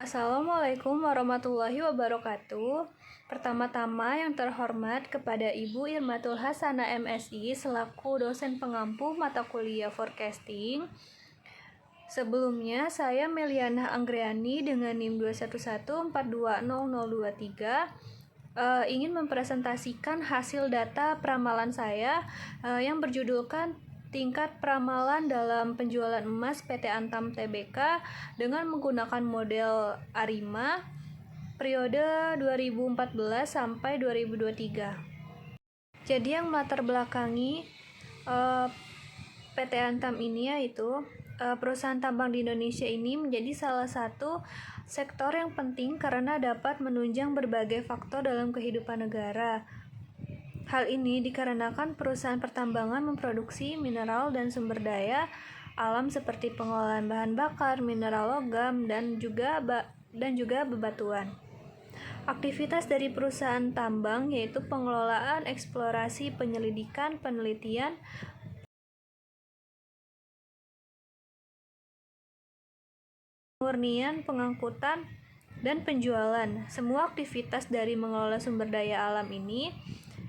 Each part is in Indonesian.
Assalamualaikum warahmatullahi wabarakatuh. Pertama-tama yang terhormat kepada Ibu Irmatul Hasanah MSI selaku dosen pengampu mata kuliah forecasting. Sebelumnya saya Meliana Anggriani dengan NIM 211420023 ingin mempresentasikan hasil data peramalan saya yang berjudulkan tingkat peramalan dalam penjualan emas PT Antam Tbk dengan menggunakan model ARIMA periode 2014 sampai 2023. Jadi yang melatar belakangi PT Antam ini yaitu perusahaan tambang di Indonesia ini menjadi salah satu sektor yang penting karena dapat menunjang berbagai faktor dalam kehidupan negara. Hal ini dikarenakan perusahaan pertambangan memproduksi mineral dan sumber daya alam seperti pengolahan bahan bakar, mineral logam, dan juga bebatuan. Aktivitas dari perusahaan tambang yaitu pengelolaan, eksplorasi, penyelidikan, penelitian, pemurnian, pengangkutan, dan penjualan. Semua aktivitas dari mengelola sumber daya alam ini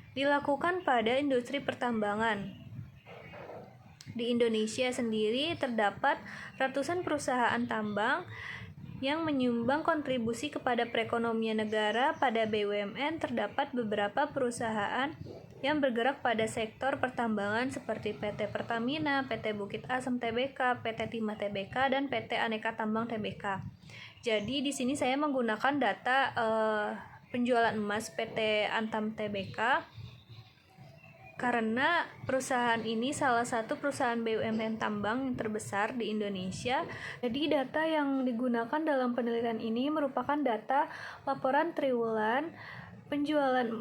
dilakukan pada industri pertambangan. Di Indonesia sendiri terdapat ratusan perusahaan tambang yang menyumbang kontribusi kepada perekonomian negara. Pada BUMN terdapat beberapa perusahaan yang bergerak pada sektor pertambangan seperti PT Pertamina, PT Bukit Asam Tbk, PT Timah Tbk, dan PT Aneka Tambang Tbk. Jadi di sini saya menggunakan data penjualan emas PT Antam Tbk karena perusahaan ini salah satu perusahaan BUMN tambang yang terbesar di Indonesia. Jadi data yang digunakan dalam penelitian ini merupakan data laporan triwulan penjualan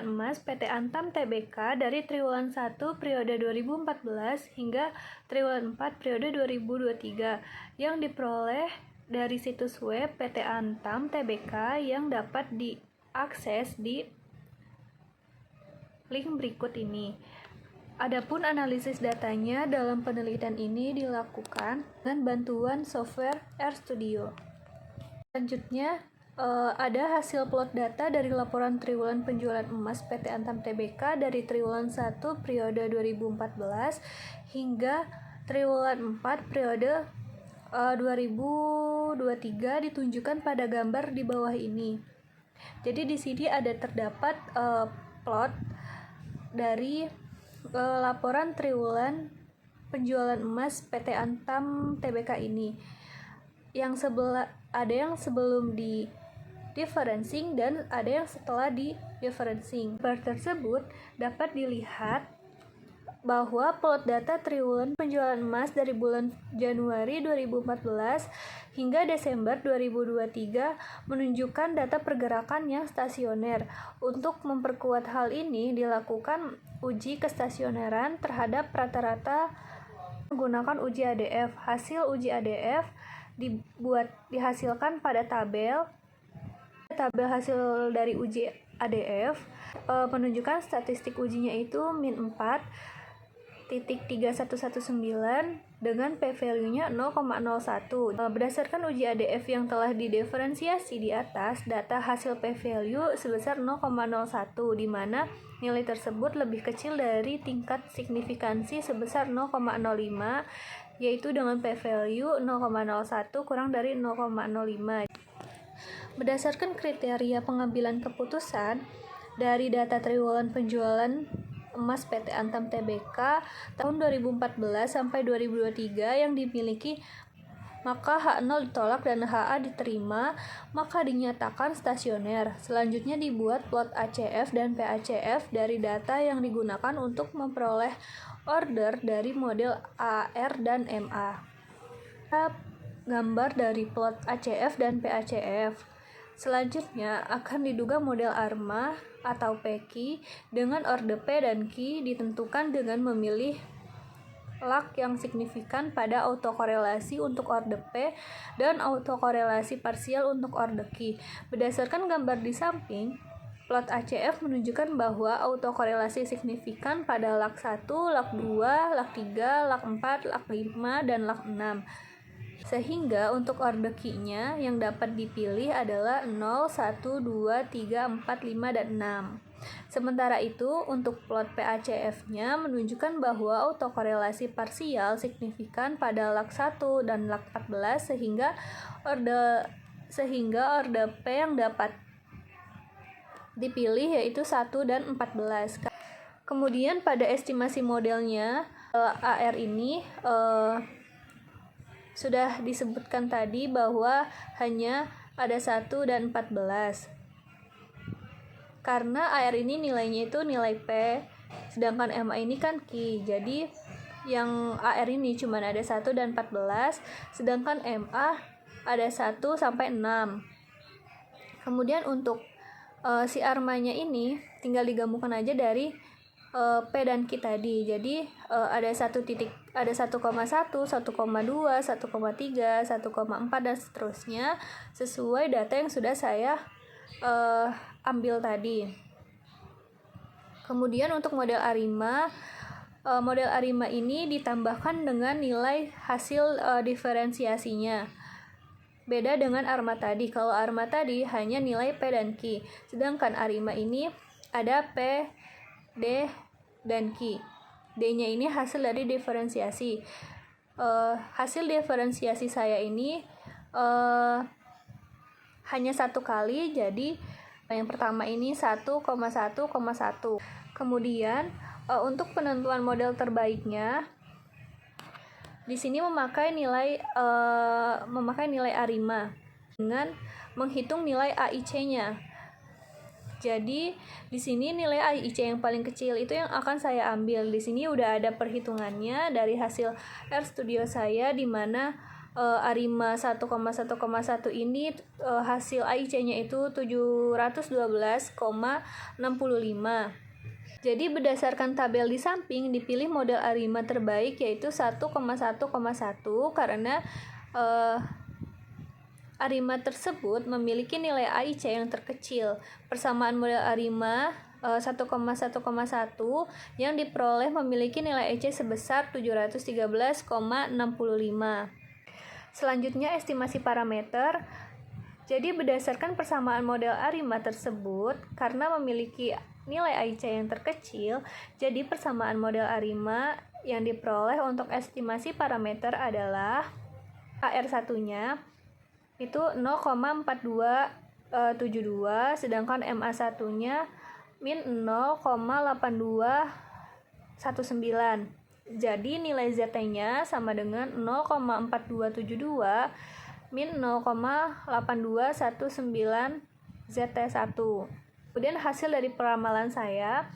emas PT Antam Tbk dari triwulan 1 periode 2014 hingga triwulan 4 periode 2023 yang diperoleh dari situs web PT Antam Tbk yang dapat diakses di link berikut ini. Adapun analisis datanya dalam penelitian ini dilakukan dengan bantuan software RStudio. Selanjutnya ada hasil plot data dari laporan triwulan penjualan emas PT Antam Tbk dari triwulan 1 periode 2014 hingga triwulan 4 periode 2023 ditunjukkan pada gambar di bawah ini. Jadi di sini ada terdapat plot dari laporan triwulan penjualan emas PT Antam Tbk ini. Ada yang sebelum di differencing dan ada yang setelah di differencing. Gambar tersebut dapat dilihat bahwa plot data triwulan penjualan emas dari bulan Januari 2014 hingga Desember 2023 menunjukkan data pergerakan yang stasioner. Untuk memperkuat hal ini dilakukan uji kestasioneran terhadap rata-rata menggunakan uji ADF. Hasil uji ADF dihasilkan pada tabel hasil dari uji ADF. Penunjukan statistik ujinya itu min 4.3119 dengan p-value-nya 0,01. Berdasarkan uji ADF yang telah didiferensiasi di atas, data hasil p-value sebesar 0,01 di mana nilai tersebut lebih kecil dari tingkat signifikansi sebesar 0,05 yaitu dengan p-value 0,01 kurang dari 0,05. Berdasarkan kriteria pengambilan keputusan dari data triwulan penjualan emas PT Antam Tbk tahun 2014 sampai 2023 yang dimiliki, maka H0 ditolak dan HA diterima, maka dinyatakan stasioner. Selanjutnya dibuat plot ACF dan PACF dari data yang digunakan untuk memperoleh order dari model AR dan MA. Gambar dari plot ACF dan PACF. Selanjutnya akan diduga model ARMA atau PQ dengan orde P dan Q ditentukan dengan memilih lag yang signifikan pada autokorelasi untuk orde P dan autokorelasi parsial untuk orde Q. Berdasarkan gambar di samping, plot ACF menunjukkan bahwa autokorelasi signifikan pada lag 1, lag 2, lag 3, lag 4, lag 5, dan lag 6. Sehingga untuk order key-nya yang dapat dipilih adalah 0, 1, 2, 3, 4, 5, dan 6. Sementara itu, untuk plot PACF-nya menunjukkan bahwa autokorelasi parsial signifikan pada lag 1 dan lag 14 sehingga order P yang dapat dipilih yaitu 1 dan 14. Kemudian pada estimasi modelnya AR ini sudah disebutkan tadi bahwa hanya ada 1 dan 14. Karena AR ini nilainya itu nilai P, sedangkan MA ini kan Q. Jadi yang AR ini cuma ada 1 dan 14, sedangkan MA ada 1 sampai 6. Kemudian untuk si armanya ini tinggal digabungkan aja dari P dan Q tadi. Jadi ada 1,1, 1,2, 1,3, 1,4 dan seterusnya sesuai data yang sudah saya ambil tadi. Kemudian untuk model ARIMA ini ditambahkan dengan nilai hasil diferensiasinya. Beda dengan ARMA tadi. Kalau ARMA tadi hanya nilai P dan Q, sedangkan ARIMA ini ada P, D, dan Q. D-nya ini hasil dari diferensiasi. Hasil diferensiasi saya ini hanya satu kali, jadi yang pertama ini 1,1,1. Kemudian untuk penentuan model terbaiknya di sini memakai nilai ARIMA dengan menghitung nilai AIC-nya. Jadi di sini nilai AIC yang paling kecil itu yang akan saya ambil. Di sini udah ada perhitungannya dari hasil RStudio saya, di mana ARIMA 1,1,1 ini hasil AIC-nya itu 712,65. Jadi berdasarkan tabel di samping dipilih model ARIMA terbaik yaitu 1,1,1 karena ARIMA tersebut memiliki nilai AIC yang terkecil. Persamaan model ARIMA 1,1,1 yang diperoleh memiliki nilai AIC sebesar 713,65. Selanjutnya estimasi parameter. Jadi berdasarkan persamaan model ARIMA tersebut, karena memiliki nilai AIC yang terkecil, jadi persamaan model ARIMA yang diperoleh untuk estimasi parameter adalah AR1-nya itu 0,4272, sedangkan MA1-nya min 0,8219. Jadi nilai ZT-nya sama dengan 0,4272 min 0,8219 ZT1. Kemudian hasil dari peramalan saya.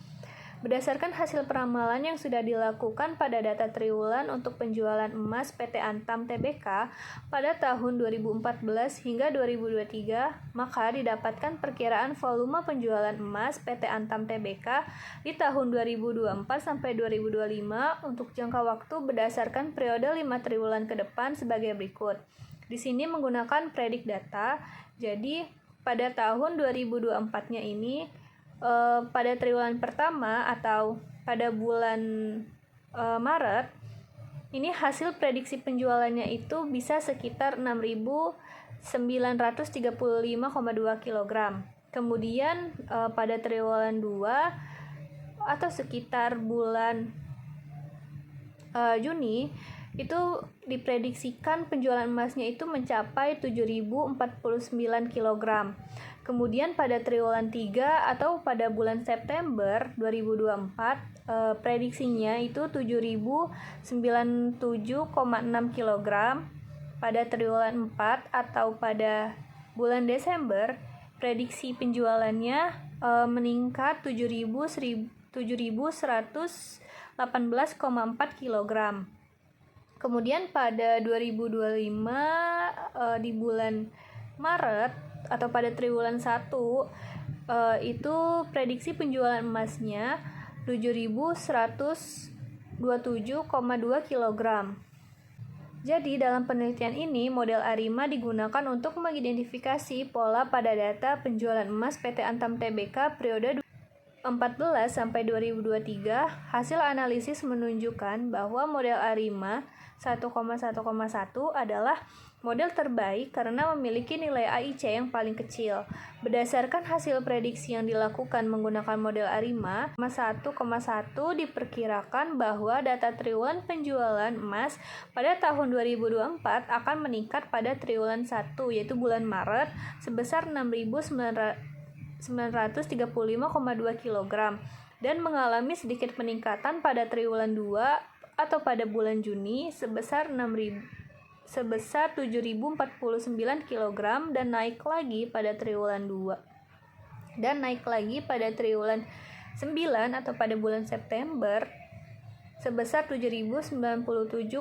Berdasarkan hasil peramalan yang sudah dilakukan pada data triwulan untuk penjualan emas PT Antam Tbk pada tahun 2014 hingga 2023, maka didapatkan perkiraan volume penjualan emas PT Antam Tbk di tahun 2024 sampai 2025 untuk jangka waktu berdasarkan periode 5 triwulan ke depan sebagai berikut. Di sini menggunakan predik data. Jadi pada tahun 2024-nya ini pada triwulan pertama atau pada bulan Maret ini hasil prediksi penjualannya itu bisa sekitar 6.935,2 kg. Kemudian pada triwulan 2 atau sekitar bulan Juni itu diprediksikan penjualan emasnya itu mencapai 7.049 kg. Kemudian pada triwulan 3 atau pada bulan September 2024 prediksinya itu 7.097,6 kg. Pada triwulan 4 atau pada bulan Desember prediksi penjualannya meningkat 7.118,4 kg. Kemudian pada 2025 di bulan Maret atau pada triwulan 1 itu prediksi penjualan emasnya 7.127,2 kg. Jadi dalam penelitian ini model ARIMA digunakan untuk mengidentifikasi pola pada data penjualan emas PT Antam Tbk periode 2014 sampai 2023. Hasil analisis menunjukkan bahwa model ARIMA 1,1,1 adalah model terbaik karena memiliki nilai AIC yang paling kecil. Berdasarkan hasil prediksi yang dilakukan menggunakan model ARIMA, 1,1 diperkirakan bahwa data triwulan penjualan emas pada tahun 2024 akan meningkat pada triwulan 1, yaitu bulan Maret, sebesar 6.935,2 kg dan mengalami sedikit peningkatan pada triwulan 2 atau pada bulan Juni sebesar 7.049 kg dan naik lagi pada triwulan 2 dan naik lagi pada triwulan 9 atau pada bulan September sebesar 7.097,5,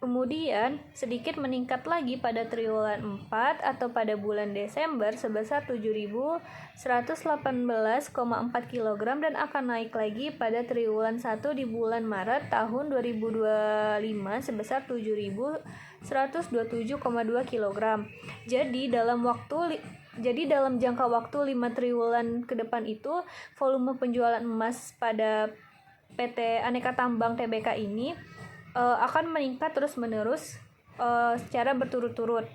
kemudian sedikit meningkat lagi pada triwulan 4 atau pada bulan Desember sebesar 7.118,4 kg dan akan naik lagi pada triwulan 1 di bulan Maret tahun 2025 sebesar 7.127,2 kg. Jadi dalam jangka waktu 5 triwulan ke depan itu, volume penjualan emas pada PT Aneka Tambang Tbk ini akan meningkat terus-menerus secara berturut-turut.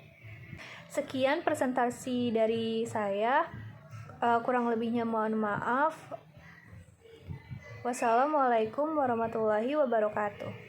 Sekian presentasi dari saya. Kurang lebihnya mohon maaf. Wassalamualaikum warahmatullahi wabarakatuh.